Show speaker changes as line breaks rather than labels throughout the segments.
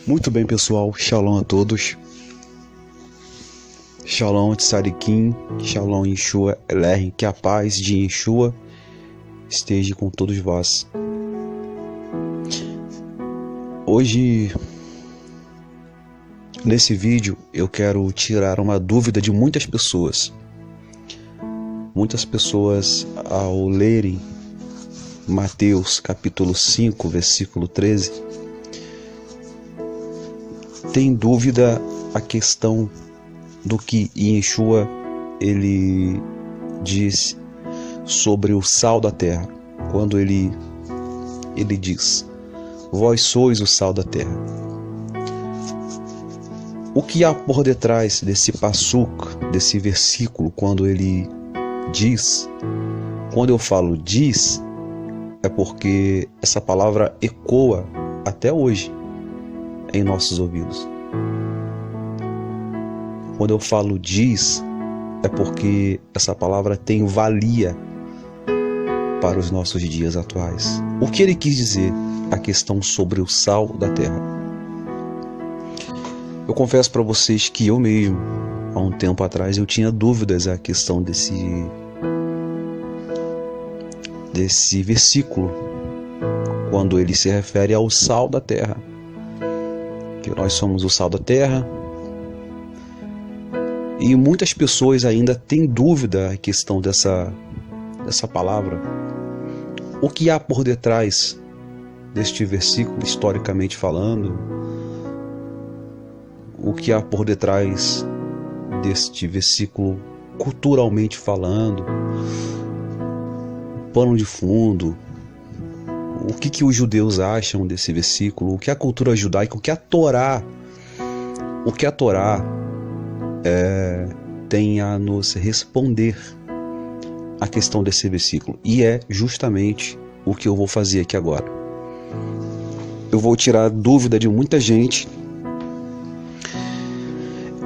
Muito bem, pessoal, shalom a todos. Shalom Tsarikim, shalom Yeshua Elohim, que a paz de Yeshua esteja com todos vós. Hoje, nesse vídeo, eu quero tirar uma dúvida de muitas pessoas. Muitas pessoas, ao lerem Mateus capítulo 5, versículo 13, têm dúvida a questão do que Yeshua ele diz sobre o sal da terra, quando ele diz: vós sois o sal da terra. O que há por detrás desse passuk, desse versículo, quando ele diz? Quando eu falo diz, é porque essa palavra ecoa até hoje em nossos ouvidos. Quando eu falo diz, é porque essa palavra tem valia para os nossos dias atuais. O que ele quis dizer? A questão sobre o sal da terra. Eu confesso para vocês que eu mesmo, há um tempo atrás, eu tinha dúvidas a questão desse versículo, quando ele se refere ao sal da terra, que nós somos o sal da terra. E muitas pessoas ainda têm dúvida a questão dessa palavra. O que há por detrás deste versículo, historicamente falando? O que há por detrás deste versículo, culturalmente falando? Pano de fundo. O que os judeus acham desse versículo? O que a cultura judaica, o que a Torá tem a nos responder a questão desse versículo. E é justamente o que eu vou fazer aqui agora. Eu vou tirar dúvida de muita gente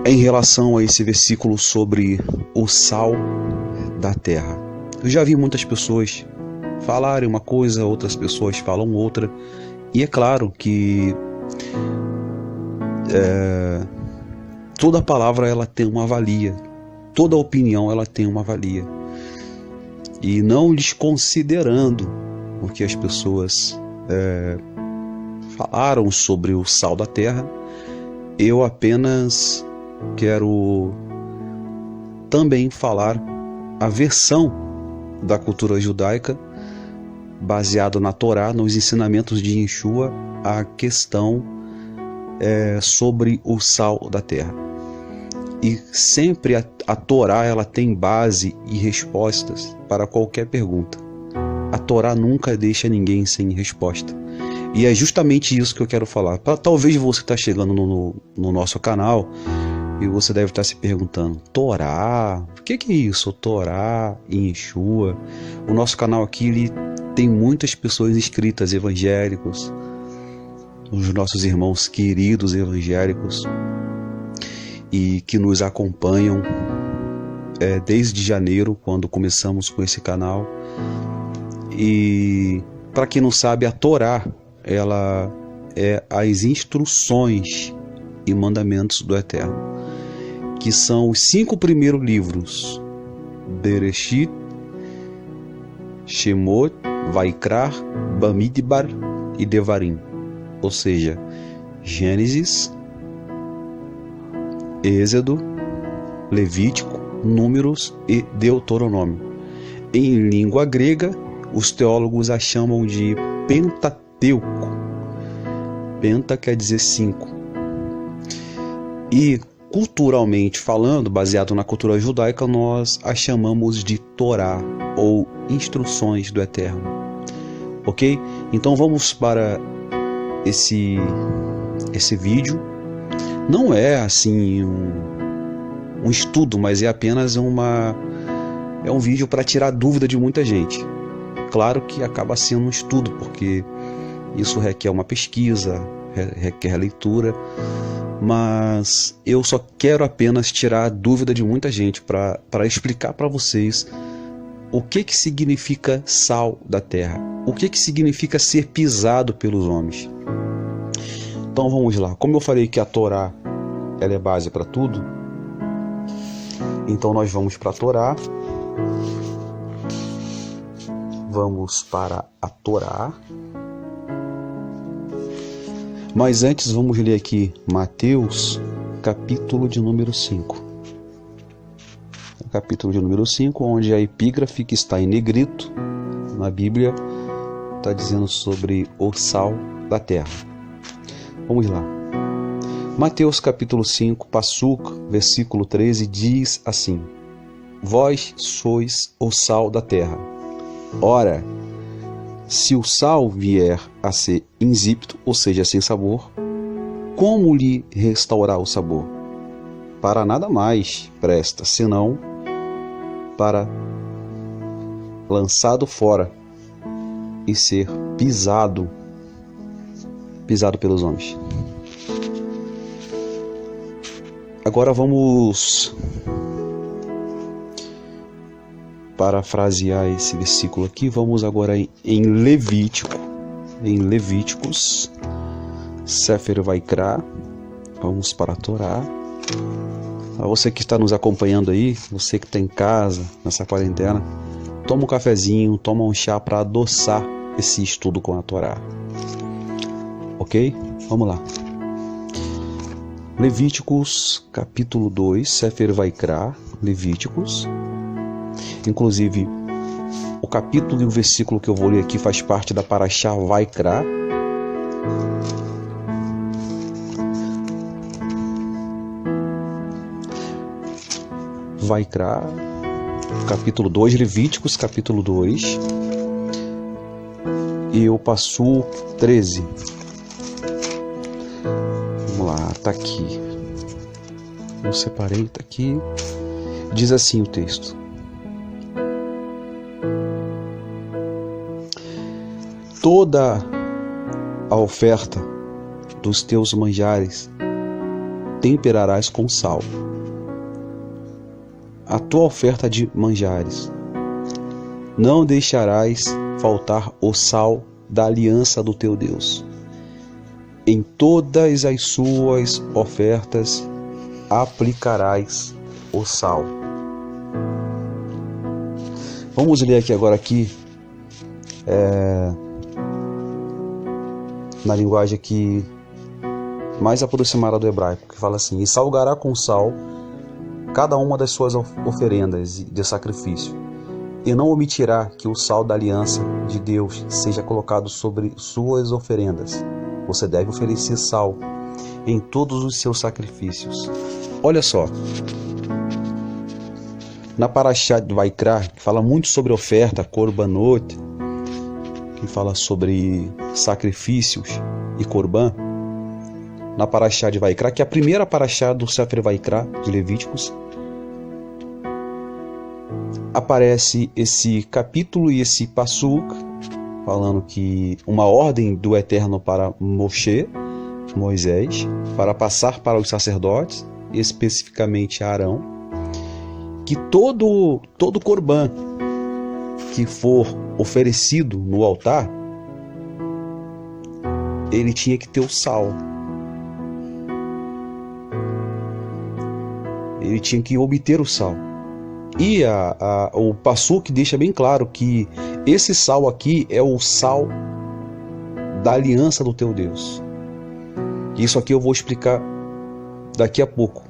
em relação a esse versículo sobre o sal da terra. Eu já vi muitas pessoas falarem uma coisa, outras pessoas falam outra. E é claro que toda palavra ela tem uma valia, toda opinião ela tem uma valia. E não desconsiderando o que as pessoas falaram sobre o sal da terra, eu apenas quero também falar a versão da cultura judaica, baseado na Torá, nos ensinamentos de Yeshua, a questão sobre o sal da terra. E sempre a Torá ela tem base e respostas para qualquer pergunta. A Torá nunca deixa ninguém sem resposta. E é justamente isso que eu quero falar. Talvez você está chegando no nosso canal e você deve estar se perguntando: Torá? O que é isso? Torá em Yeshua? O nosso canal aqui ele tem muitas pessoas inscritas, evangélicos, os nossos irmãos queridos evangélicos, e que nos acompanham desde janeiro, quando começamos com esse canal. E para quem não sabe, a Torá ela é as instruções e mandamentos do Eterno, que são os 5 primeiros livros: Bereshit, Shemot, Vaikra, Bamidbar e Devarim, ou seja, Gênesis, Êxodo, Levítico, Números e Deuteronômio. Em língua grega, os teólogos a chamam de Pentateuco. Penta quer dizer 5. E culturalmente falando, baseado na cultura judaica, nós a chamamos de Torá, ou instruções do Eterno. Ok? Então vamos para esse vídeo. Não é assim um estudo, mas é apenas um vídeo para tirar dúvida de muita gente. Claro que acaba sendo um estudo, porque isso requer uma pesquisa, requer leitura, mas eu só quero apenas tirar a dúvida de muita gente para explicar para vocês o que significa sal da terra, o que significa ser pisado pelos homens. Então vamos lá. Como eu falei que a Torá ela é base para tudo, então nós vamos para a Torá. Vamos para a Torá. Mas antes vamos ler aqui Mateus, capítulo de número 5. Capítulo de número 5, onde a epígrafe que está em negrito na Bíblia está dizendo sobre o sal da terra. Vamos lá. Mateus capítulo 5, Passuca, versículo 13, diz assim: Vós sois o sal da terra. Ora, se o sal vier a ser insípido, ou seja, sem sabor, como lhe restaurar o sabor? Para nada mais presta, senão para lançado fora e ser pisado pelos homens. Agora vamos parafrasear esse versículo aqui. Vamos agora em Levíticos, Sefer Vaikra. Vamos para a Torá. A você que está nos acompanhando aí, você que está em casa nessa quarentena, toma um cafezinho, toma um chá para adoçar esse estudo com a Torá. Ok? Vamos lá. Levíticos capítulo 2, Sefer Vaikra, Levíticos. Inclusive, o capítulo e o versículo que eu vou ler aqui faz parte da Parashá Vaikra. Vaikra, capítulo 2, Levíticos, capítulo 2. E eu passo 13. Vamos lá, tá aqui. Eu separei, tá aqui. Diz assim o texto: Toda a oferta dos teus manjares temperarás com sal. A tua oferta de manjares não deixarás faltar o sal da aliança do teu Deus. Em todas as suas ofertas aplicarás o sal. Vamos ler aqui agora na linguagem aqui mais aproximada do hebraico, que fala assim: e salgará com sal cada uma das suas oferendas de sacrifício, e não omitirá que o sal da aliança de Deus seja colocado sobre suas oferendas. Você deve oferecer sal em todos os seus sacrifícios. Olha só, na Parashá de Vaikra, que fala muito sobre oferta, korbanot, que fala sobre sacrifícios e korban, na Parashá de Vaikra, que é a primeira Parashá do Sefer Vaikra de Levíticos, aparece esse capítulo e esse Passuk, falando que uma ordem do Eterno para Moisés, para passar para os sacerdotes, especificamente Arão, que todo korban que for oferecido no altar, ele tinha que ter o sal. Ele tinha que obter o sal. E o Passuk deixa bem claro que esse sal aqui é o sal da aliança do teu Deus. Isso aqui eu vou explicar daqui a pouco.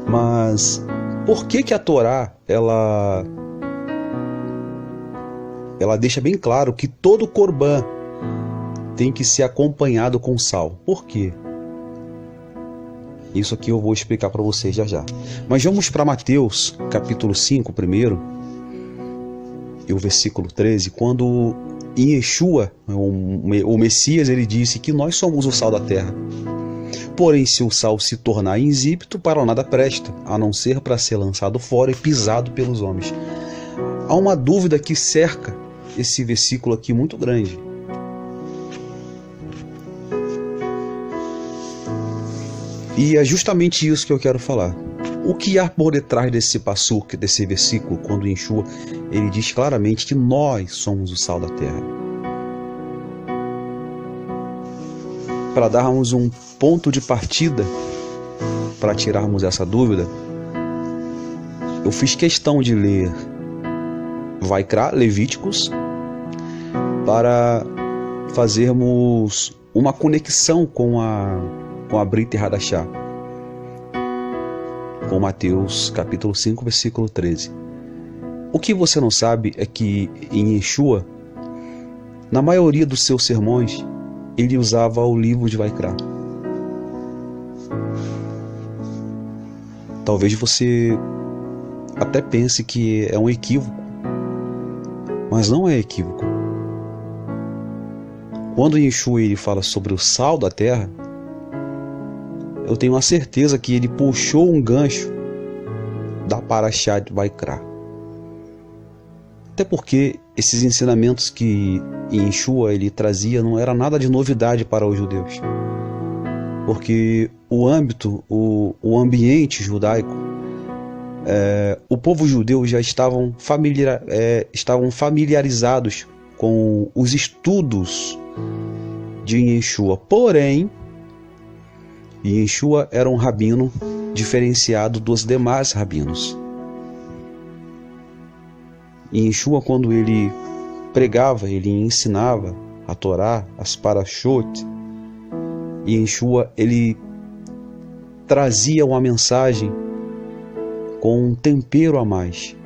Mas por que a Torá ela deixa bem claro que todo korban tem que ser acompanhado com sal? Por quê? Isso aqui eu vou explicar para vocês já. Mas vamos para Mateus, capítulo 5 primeiro, e o versículo 13, quando Yeshua, o Messias, ele disse que nós somos o sal da terra. Porém, se o sal se tornar insípido, para nada presta, a não ser para ser lançado fora e pisado pelos homens. Há uma dúvida que cerca esse versículo aqui muito grande. E é justamente isso que eu quero falar. O que há por detrás desse Passuk, desse versículo, quando Yeshua, ele diz claramente que nós somos o sal da terra. para darmos um ponto de partida, para tirarmos essa dúvida, eu fiz questão de ler Vaikra, Levíticos, para fazermos uma conexão com a Brit Hadashah, com Mateus capítulo 5, versículo 13. O que você não sabe é que em Yeshua, na maioria dos seus sermões, ele usava o livro de Vaikra. Talvez você até pense que é um equívoco, mas não é equívoco. Quando Yeshua ele fala sobre o sal da terra, eu tenho a certeza que ele puxou um gancho da Parashá de Vaikra. Até porque esses ensinamentos que Yeshua ele trazia não era nada de novidade para os judeus. Porque o ambiente judaico, o povo judeu já estavam familiarizados com os estudos de Yeshua. Porém, Yeshua era um rabino diferenciado dos demais rabinos. Yeshua, quando ele pregava, ele ensinava a Torá, as Parashot, Yeshua ele trazia uma mensagem com um tempero a mais,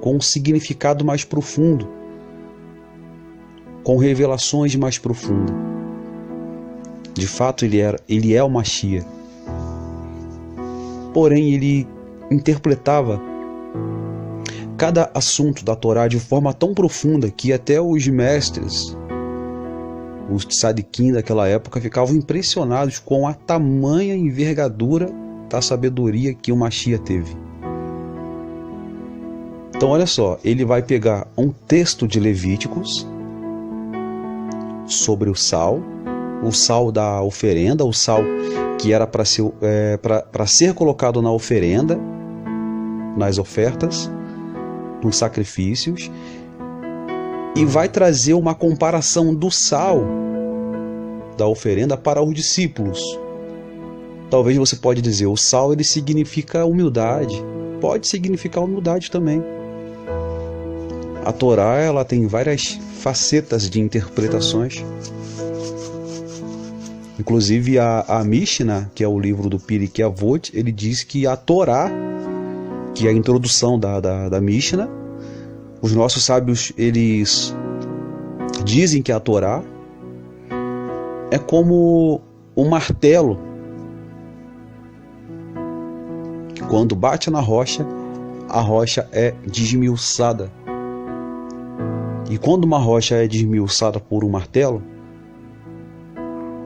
com um significado mais profundo, com revelações mais profundas. De fato, ele é o Mashiach. Porém, ele interpretava cada assunto da Torá de forma tão profunda que até os mestres, os tzadikim daquela época, ficavam impressionados com a tamanha envergadura da sabedoria que o Mashiach teve. Então olha só, ele vai pegar um texto de Levíticos sobre o sal da oferenda, o sal que era para ser colocado na oferenda, nas ofertas, nos sacrifícios, e vai trazer uma comparação do sal da oferenda para os discípulos. Talvez você pode dizer, o sal ele significa humildade. Pode significar humildade também. A Torá ela tem várias facetas de interpretações. Inclusive a Mishnah, que é o livro do Pirkei Avot, ele diz que a Torá, que é a introdução da Mishnah, os nossos sábios eles dizem que a Torá é como um martelo. Quando bate na rocha, a rocha é desmiuçada. E quando uma rocha é desmiuçada por um martelo,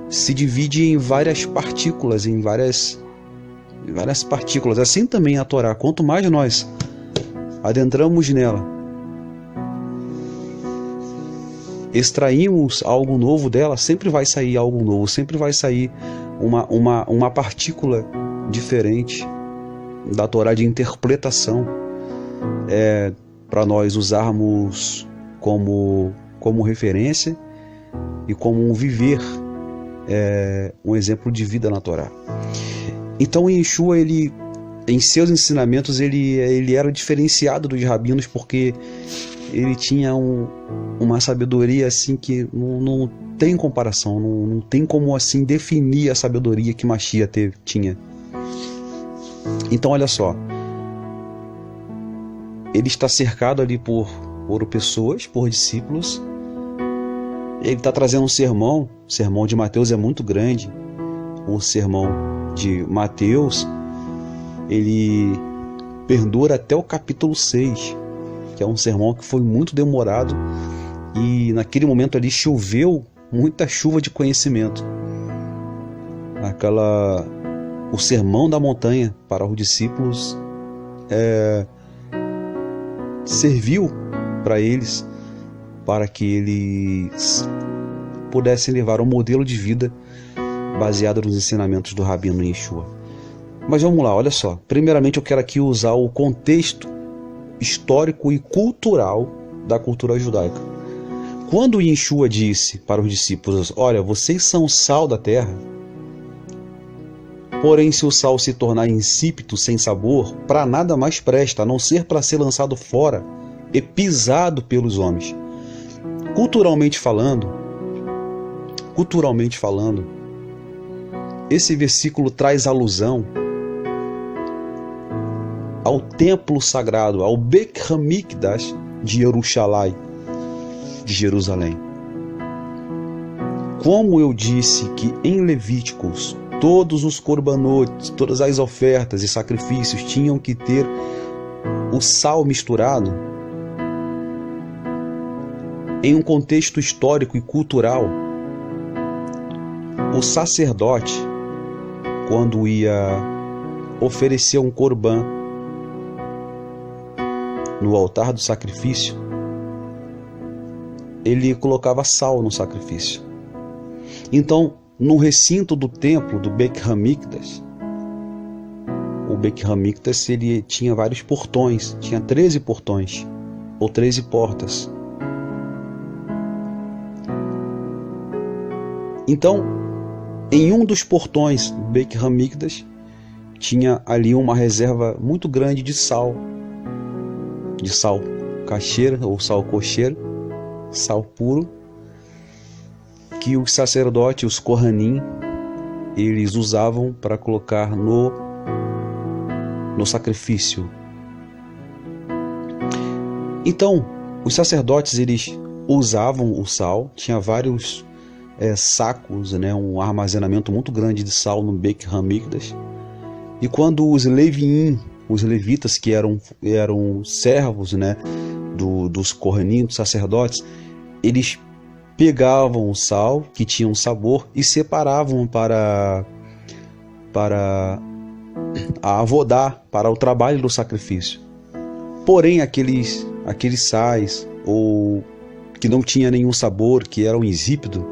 se divide em várias partículas, em várias partículas. Assim também a Torá, quanto mais nós adentramos nela, extraímos algo novo dela, sempre vai sair algo novo, sempre vai sair uma partícula diferente da Torá de interpretação, para nós usarmos como referência e como um viver, um exemplo de vida na Torá. Então Yeshua, ele, em seus ensinamentos, ele era diferenciado dos rabinos, porque ele tinha uma sabedoria assim que não tem comparação, não tem como assim definir a sabedoria que Mashiach tinha. Então olha só, ele está cercado ali por pessoas, por discípulos. Ele está trazendo um sermão. O sermão de Mateus é muito grande. O sermão de Mateus, ele perdura até o capítulo 6, que é um sermão que foi muito demorado, e naquele momento ali choveu muita chuva de conhecimento. O sermão da montanha para os discípulos serviu para eles, para que eles pudessem levar um modelo de vida baseado nos ensinamentos do Rabino Yeshua. Mas vamos lá, olha só. Primeiramente eu quero aqui usar o contexto histórico e cultural da cultura judaica. Quando Yeshua disse para os discípulos: olha, vocês são o sal da terra, porém se o sal se tornar insípido, sem sabor, para nada mais presta, a não ser para ser lançado fora e pisado pelos homens. Culturalmente falando, esse versículo traz alusão ao templo sagrado, ao Beit HaMikdash de Jerusalém. Como eu disse que em Levíticos todos os corbanotes, todas as ofertas e sacrifícios tinham que ter o sal misturado, em um contexto histórico e cultural, o sacerdote, quando ia oferecer um corban no altar do sacrifício, ele colocava sal no sacrifício. Então, no recinto do templo do Beit HaMikdash, o Beit HaMikdash ele tinha vários portões, tinha 13 portões ou 13 portas. Então, em um dos portões do Beit HaMikdash tinha ali uma reserva muito grande de sal kasher ou sal kosher, sal puro, que os sacerdotes, os Kohanim, eles usavam para colocar no sacrifício. Então, os sacerdotes eles usavam o sal, tinha vários sacos, um armazenamento muito grande de sal no Beit HaMikdash. E quando os levitas, que eram servos, dos Kohanim, dos sacerdotes, eles pegavam o sal que tinha um sabor e separavam para a avodá, para o trabalho do sacrifício. Porém, aqueles sais ou que não tinha nenhum sabor, que eram insípidos,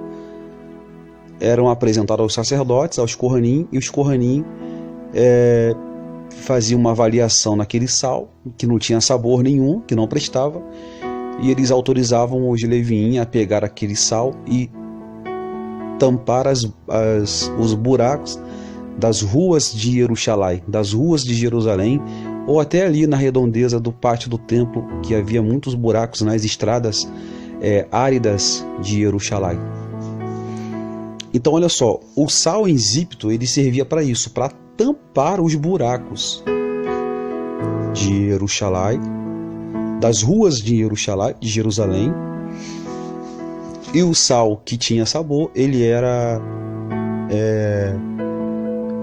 eram apresentados aos sacerdotes, aos Kohanim, e os Kohanim faziam uma avaliação naquele sal, que não tinha sabor nenhum, que não prestava, e eles autorizavam os Leviim a pegar aquele sal e tampar os buracos das ruas de Jerusalém, das ruas de Jerusalém, ou até ali na redondeza do pátio do templo, que havia muitos buracos nas estradas áridas de Jerusalém. Então olha só, o sal insípido ele servia para isso, para tampar os buracos de Jerusalém, das ruas de Jerusalém, e o sal que tinha sabor, ele era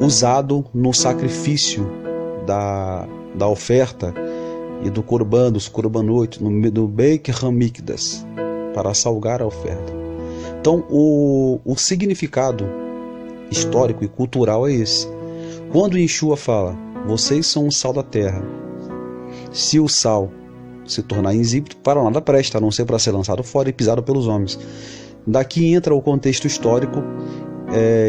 usado no sacrifício da oferta e do corban, dos corbanotes, no Beit HaMikdash, para salgar a oferta. Então, o significado histórico e cultural é esse. Quando Yeshua fala, vocês são o sal da terra, se o sal se tornar insípido, para nada presta, a não ser para ser lançado fora e pisado pelos homens. Daqui entra o contexto histórico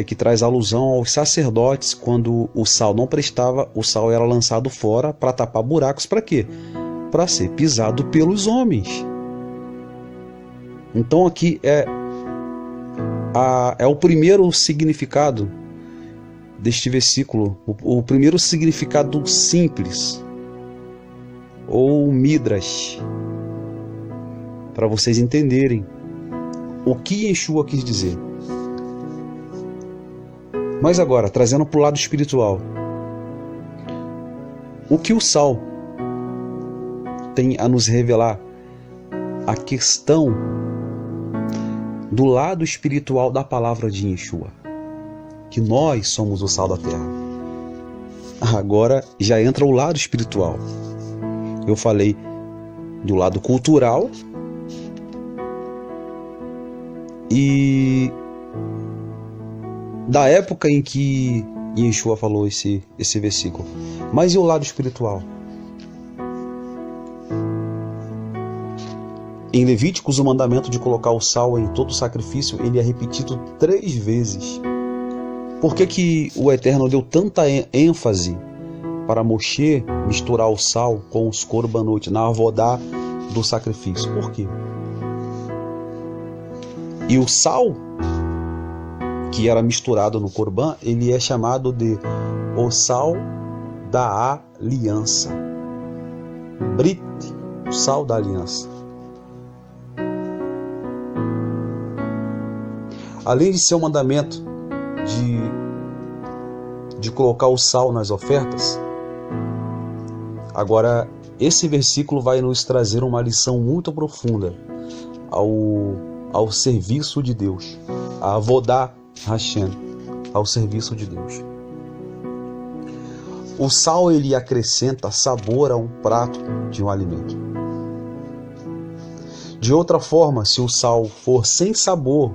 que traz alusão aos sacerdotes. Quando o sal não prestava, o sal era lançado fora para tapar buracos. Para quê? Para ser pisado pelos homens. Então aqui é o primeiro significado deste versículo, o primeiro significado simples, ou midrash, para vocês entenderem o que Yeshua quis dizer. Mas agora, trazendo para o lado espiritual, o que o sal tem a nos revelar? A questão do lado espiritual da palavra de Yeshua, que nós somos o sal da terra. Agora já entra o lado espiritual. Eu falei do lado cultural e da época em que Yeshua falou esse versículo. Mas e o lado espiritual? Em Levíticos, o mandamento de colocar o sal em todo sacrifício, ele é repetido 3 vezes. Por que o Eterno deu tanta ênfase para Moshe misturar o sal com os corbanotes na avodá do sacrifício? Por quê? E o sal que era misturado no Corban, ele é chamado de o sal da aliança. Brit, o sal da aliança. Além de ser um mandamento de colocar o sal nas ofertas, agora esse versículo vai nos trazer uma lição muito profunda ao serviço de Deus, a Avodah Hashem, ao serviço de Deus. O sal, ele acrescenta sabor a um prato de um alimento. De outra forma, se o sal for sem sabor,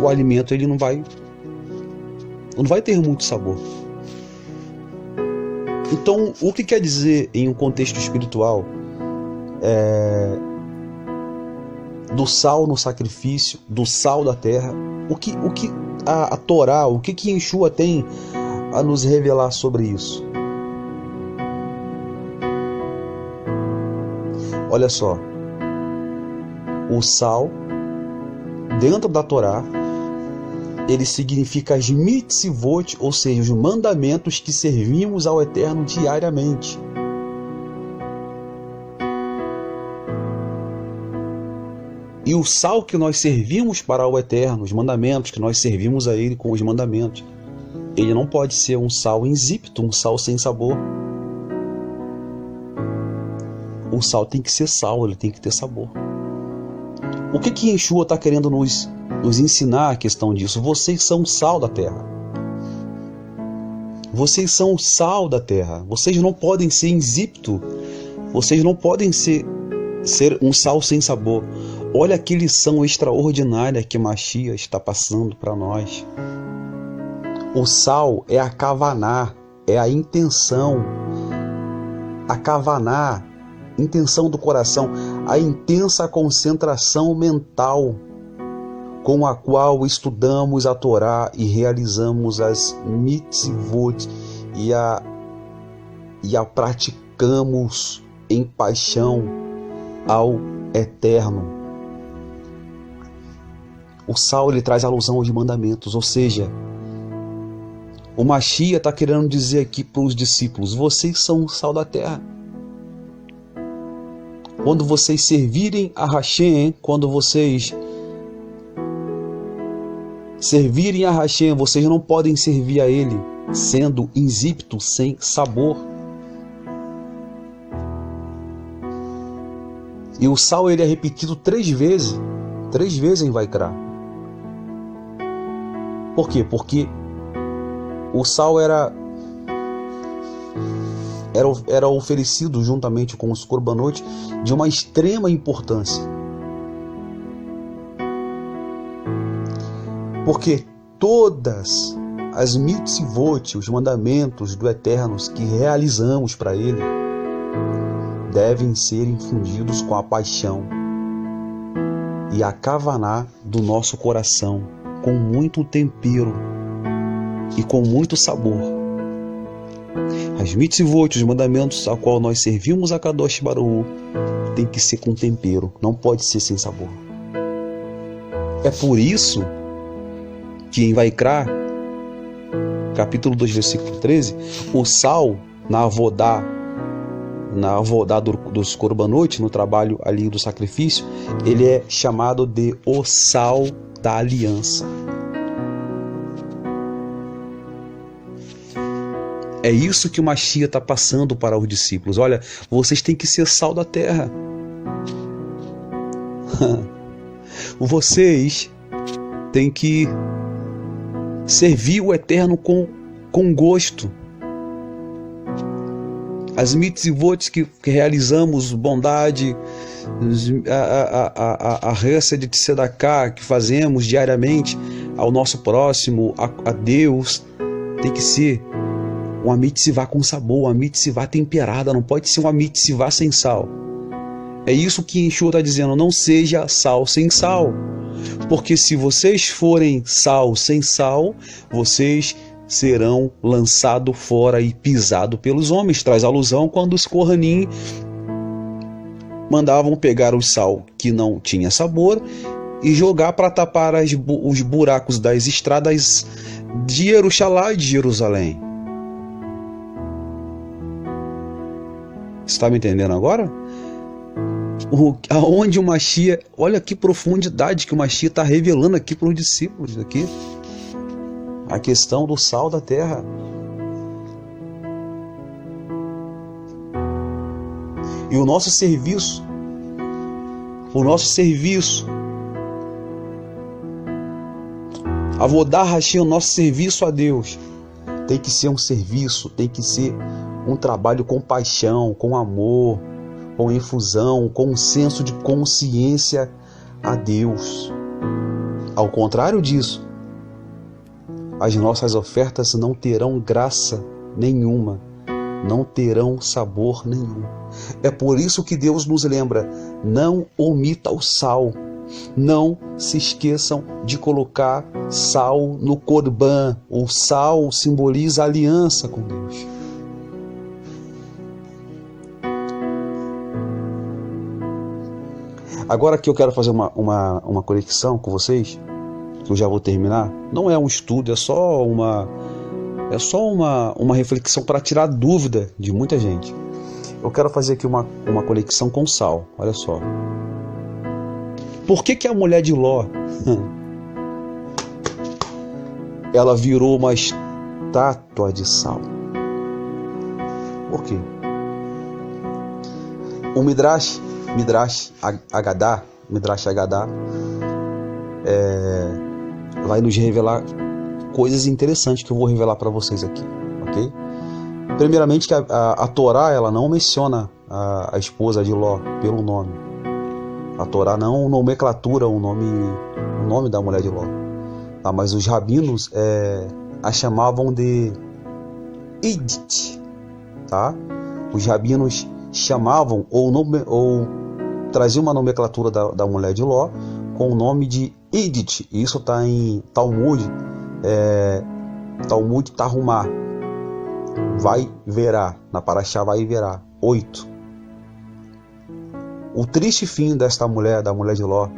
o alimento ele não vai ter muito sabor. Então, o que quer dizer em um contexto espiritual do sal no sacrifício, do sal da terra? O que a Torá, o que Yeshua tem a nos revelar sobre isso? Olha só, o sal dentro da Torá, ele significa as mitzvot, ou seja, os mandamentos que servimos ao Eterno diariamente. E o sal que nós servimos para o Eterno, os mandamentos que nós servimos a Ele com os mandamentos, ele não pode ser um sal insípido, um sal sem sabor. O sal tem que ser sal, ele tem que ter sabor. O que Yeshua está querendo nos ensinar a questão disso? Vocês são o sal da terra. Vocês são o sal da terra. Vocês não podem ser insípido. Vocês não podem ser um sal sem sabor. Olha que lição extraordinária que Mashiach está passando para nós. O sal é a kavaná, é a intenção. A kavaná, intenção do coração, a intensa concentração mental com a qual estudamos a Torá e realizamos as mitzvot e a praticamos em paixão ao Eterno. O sal, ele traz alusão aos mandamentos, ou seja, o Mashiach está querendo dizer aqui para os discípulos: vocês são o sal da terra. Quando vocês servirem a Hashem, quando vocês servirem a Hashem, vocês não podem servir a Ele sendo insípido, sem sabor. E o sal, ele é repetido 3 vezes em Vaikra. Por quê? Porque o sal era oferecido juntamente com os korbanot de uma extrema importância. Porque todas as mitzvot, os mandamentos do Eterno que realizamos para Ele, devem ser infundidos com a paixão e a kavaná do nosso coração, com muito tempero e com muito sabor. As mitzvot, os mandamentos a qual nós servimos a Kadosh Baruch, tem que ser com tempero, não pode ser sem sabor. É por isso que em Vaikra, capítulo 2, versículo 13, o sal na avodá dos korbanot, no trabalho ali do sacrifício, ele é chamado de o sal da aliança. É isso que o Mashiach está passando para os discípulos. Olha, vocês têm que ser sal da terra. Vocês têm que servir o Eterno com gosto. As mitzvot que realizamos, bondade, a reza de tzedakah que fazemos diariamente ao nosso próximo, a Deus, tem que ser uma mitzvah com sabor, uma mitzvah temperada, não pode ser uma mitzvah sem sal. É isso que Yeshua está dizendo: não seja sal sem sal. Porque se vocês forem sal sem sal, vocês serão lançados fora e pisados pelos homens. Traz alusão quando os Kohanim mandavam pegar o sal que não tinha sabor e jogar para tapar os buracos das estradas de Jerusalém e de Jerusalém. Você está me entendendo agora? Aonde o Mashiach, olha que profundidade que o Mashiach está revelando aqui para os discípulos aqui. A questão do sal da terra. E o nosso serviço, Avodá Hashem, o nosso serviço a Deus, tem que ser um serviço, tem que ser um trabalho com paixão, com amor, com infusão, com um senso de consciência a Deus. Ao contrário disso, as nossas ofertas não terão graça nenhuma, não terão sabor nenhum. É por isso que Deus nos lembra: não omita o sal. Não se esqueçam de colocar sal no Corban. O sal simboliza a aliança com Deus. Agora que eu quero fazer uma conexão com vocês, que eu já vou terminar. Não é um estudo, é só uma reflexão para tirar dúvida de muita gente. Eu quero fazer aqui uma conexão com sal. Olha só. Por que a mulher de Ló ela virou uma estátua de sal? Por quê? O Midrash Agadá vai nos revelar coisas interessantes que eu vou revelar para vocês aqui, ok? Primeiramente que a Torá ela não menciona a esposa de Ló pelo nome. A Torá não nomenclatura o nome da mulher de Ló. Mas os rabinos a chamavam de Edith, tá? Os rabinos chamavam ou traziam uma nomenclatura da mulher de Ló com o nome de Edith. Isso está em Talmud Tarumá. Vai verá, na Parashá vai verá 8. O triste fim desta mulher, da mulher de Ló,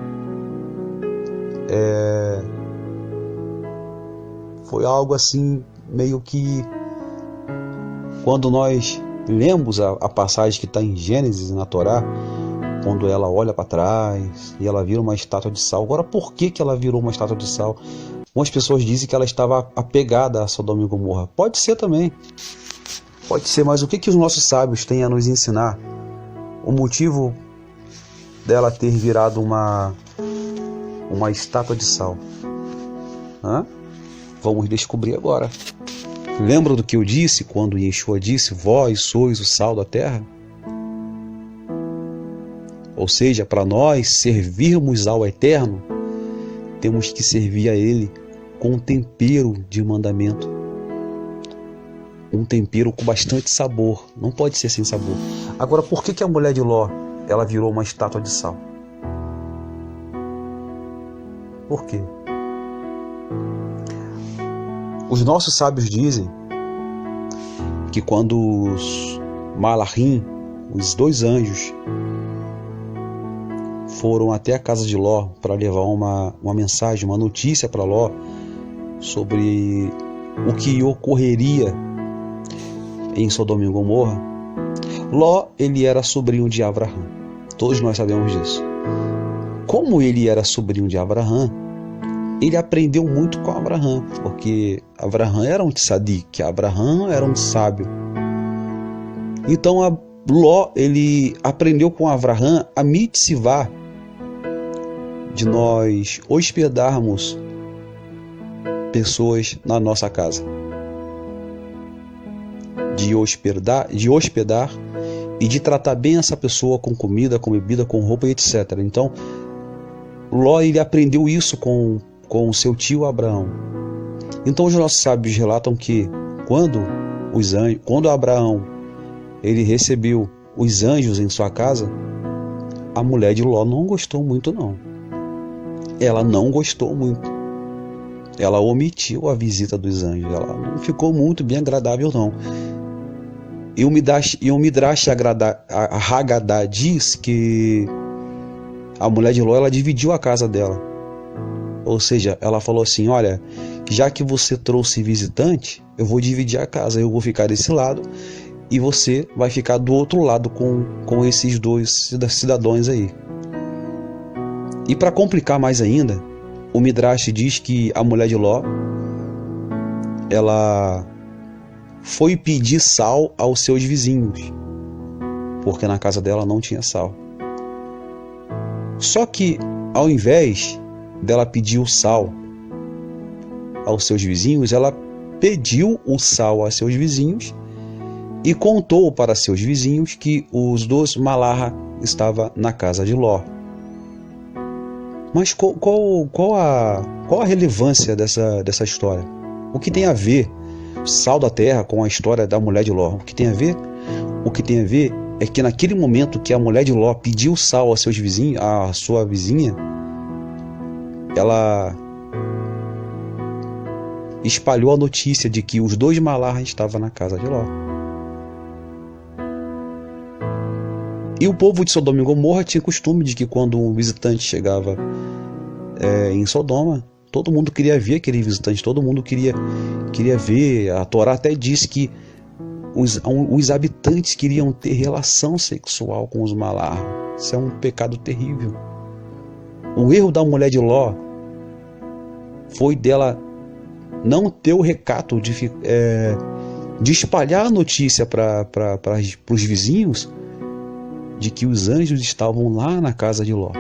foi algo assim, meio que, quando nós lemos a passagem que está em Gênesis, na Torá, quando ela olha para trás e ela vira uma estátua de sal. Agora, por que ela virou uma estátua de sal? Algumas pessoas dizem que ela estava apegada a Sodoma e Gomorra. Pode ser também. Pode ser, mas o que os nossos sábios têm a nos ensinar? O motivo dela ter virado uma estátua de sal. Vamos descobrir agora. Lembra do que eu disse quando Yeshua disse: vós sois o sal da terra? Ou seja, para nós servirmos ao Eterno, temos que servir a Ele com um tempero de mandamento. Um tempero com bastante sabor. Não pode ser sem sabor. Agora, por que a mulher de Ló ela virou uma estátua de sal? Por quê? Os nossos sábios dizem que quando os Malachim, os 2 anjos, foram até a casa de Ló para levar uma mensagem, uma notícia para Ló sobre o que ocorreria em Sodoma e Gomorra, Ló, ele era sobrinho de Abraão. Todos nós sabemos disso. Como ele era sobrinho de Abraão, ele aprendeu muito com Abraão, porque Abraão era um tzadik, Abraão era um sábio. Então Ló, ele aprendeu com Abraão a mitzvah de nós hospedarmos pessoas na nossa casa. De hospedar e de tratar bem essa pessoa com comida, com bebida, com roupa e etc. Então, Ló, ele aprendeu isso com o seu tio Abraão. Então, os nossos sábios relatam que quando Abraão ele recebeu os anjos em sua casa, a mulher de Ló não gostou muito, não. Ela não gostou muito. Ela omitiu a visita dos anjos. Ela não ficou muito bem agradável, não. E o Midrash Haggadah diz que a mulher de Ló, ela dividiu a casa dela. Ou seja, ela falou assim: olha, já que você trouxe visitante, eu vou dividir a casa. Eu vou ficar desse lado e você vai ficar do outro lado com esses dois cidadãos aí. E para complicar mais ainda, o Midrash diz que a mulher de Ló, ela foi pedir sal aos seus vizinhos, porque na casa dela não tinha sal. Só que, ao invés dela pedir o sal aos seus vizinhos, ela pediu o sal aos seus vizinhos e contou para seus vizinhos que os dois Malaha estavam na casa de Ló. Mas qual a relevância dessa história? O que tem a ver sal da terra com a história da mulher de Ló? O que tem a ver? O que tem a ver é que naquele momento que a mulher de Ló pediu sal aos seus vizinhos, à sua vizinha, ela espalhou a notícia de que os dois Malaha estavam na casa de Ló. E o povo de Sodoma e Gomorra tinha costume de que quando um visitante chegava em Sodoma, todo mundo queria ver aquele visitante, todo mundo queria ver. A Torá até diz que os habitantes queriam ter relação sexual com os Malaha. Isso é um pecado terrível. O erro da mulher de Ló foi dela não ter o recato de espalhar a notícia para os vizinhos de que os anjos estavam lá na casa de Ló.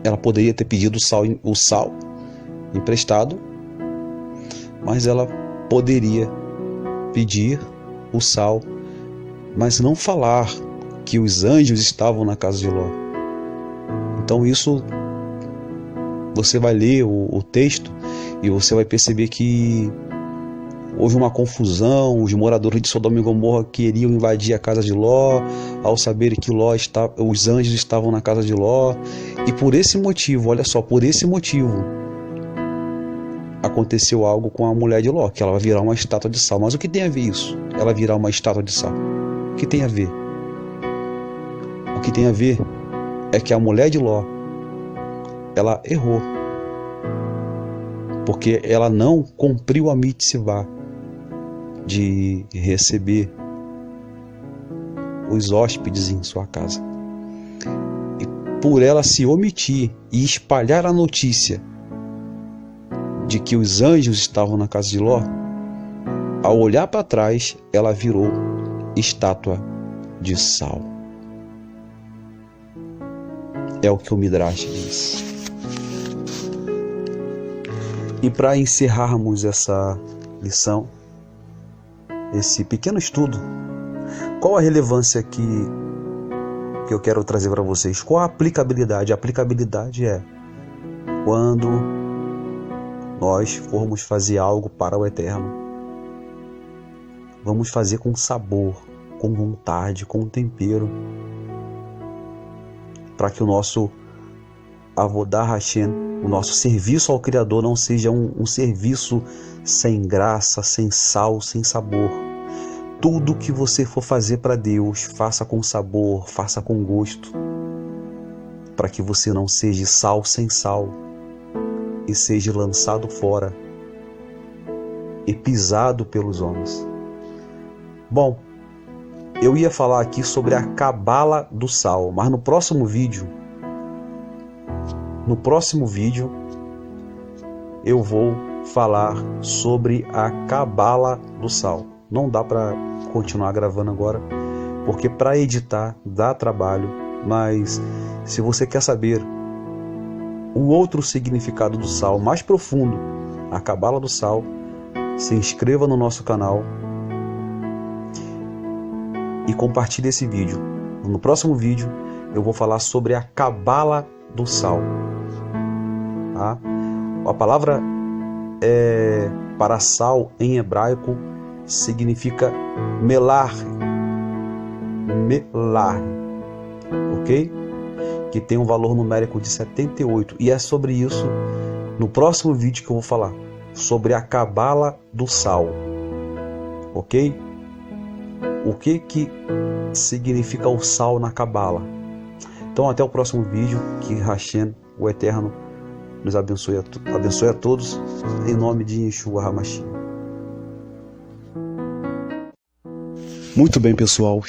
Ela poderia ter pedido o sal emprestado, mas ela poderia pedir o sal, mas não falar que os anjos estavam na casa de Ló. Então isso, você vai ler o texto e você vai perceber que houve uma confusão. Os moradores de Sodoma e Gomorra queriam invadir a casa de Ló, ao saber que os anjos estavam na casa de Ló. E por esse motivo, olha só, por esse motivo, aconteceu algo com a mulher de Ló, que ela vai virar uma estátua de sal. Mas o que tem a ver isso? Ela virar uma estátua de sal? O que tem a ver? O que tem a ver é que a mulher de Ló, ela errou, porque ela não cumpriu a mitzvah de receber os hóspedes em sua casa. E por ela se omitir e espalhar a notícia de que os anjos estavam na casa de Ló, ao olhar para trás, ela virou estátua de sal. É o que o Midrash diz. E para encerrarmos essa lição, esse pequeno estudo, qual a relevância que eu quero trazer para vocês? Qual a aplicabilidade? A aplicabilidade é quando nós formos fazer algo para o Eterno, vamos fazer com sabor, com vontade, com tempero, para que o nosso Avodah Hashem, o nosso serviço ao Criador, não seja um serviço sem graça, sem sal, sem sabor. Tudo que você for fazer para Deus, faça com sabor, faça com gosto, para que você não seja sal sem sal e seja lançado fora e pisado pelos homens. Bom, eu ia falar aqui sobre a cabala do sal, mas no próximo vídeo eu vou falar sobre a cabala do sal. Não dá para continuar gravando agora, porque para editar dá trabalho, mas se você quer saber o outro significado do sal mais profundo, a cabala do sal, se inscreva no nosso canal e compartilhe esse vídeo. No próximo vídeo eu vou falar sobre a cabala do sal. Tá? A palavra para sal em hebraico significa melar, ok? Que tem um valor numérico de 78. E é sobre isso no próximo vídeo que eu vou falar, sobre a cabala do sal. ok? O que significa o sal na Cabala? Então até o próximo vídeo, que Hashem, o Eterno, nos abençoe a todos, em nome de Yeshua HaMashiach. Muito bem, pessoal.